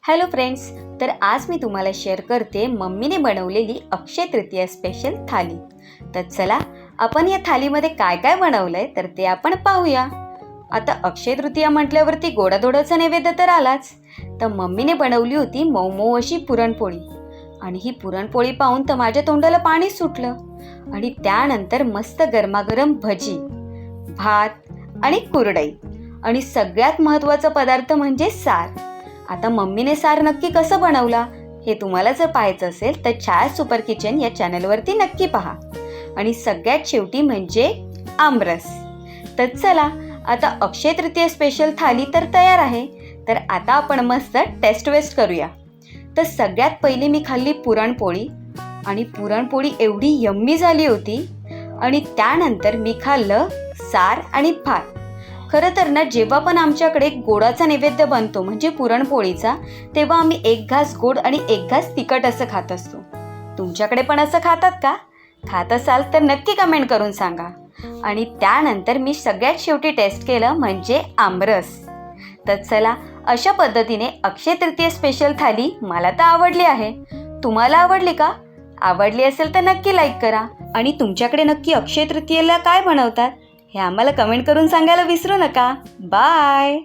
Hello friends, तर आज मी तुम्हाला शेअर करते मम्मीने बनवलेली अक्षय तृतीया स्पेशल थाली। तर चला आपण या थालीमध्ये काय काय बनवलंय तर ते आपण पाहूया। आता अक्षय तृतीया म्हटल्यावरती गोडाधोडाचा नैवेद्य तर आलाच। तर मम्मीने बनवली होती मऊ मऊ अशी पुरणपोळी आणि ही पुरणपोळी पाहून तर माझ्या तोंडाला पाणी सुटलं। आणि त्यानंतर मस्त गरमागरम भजी, भात आणि कुरडई आणि सगळ्यात महत्त्वाचा पदार्थ म्हणजे सार। आता मम्मीने सार नक्की कसं बनवला हे तुम्हाला जर पाहायचं असेल तर छाया सुपर किचन या चॅनलवरती नक्की पहा। आणि सगळ्यात शेवटी म्हणजे आमरस। तर चला आता अक्षय तृतीया स्पेशल थाली तर तयार आहे। तर आता आपण मस्त टेस्ट वेस्ट करूया। तर सगळ्यात पहिली मी खाल्ली पुरणपोळी आणि पुरणपोळी एवढी यम्मी झाली होती। आणि त्यानंतर मी खाल्लं सार आणि भात। खरं तर ना, जेव्हा पण आमच्याकडे गोडाचा नैवेद्य बनतो म्हणजे पुरणपोळीचा, तेव्हा आम्ही एक घास गोड आणि एक घास तिखट असं खात असतो। तुमच्याकडे पण असं खातात का? खात असाल तर नक्की कमेंट करून सांगा। आणि त्यानंतर मी सगळ्यात शेवटी टेस्ट केलं म्हणजे आमरस। तर चला अशा पद्धतीने अक्षय तृतीया स्पेशल थाली मला तर आवडली आहे। तुम्हाला आवडली का? आवडली असेल तर नक्की लाईक करा। आणि तुमच्याकडे नक्की अक्षय तृतीयेला काय बनवतात हे आम्हाला कमेंट करून सांगायला विसरू नका। बाय।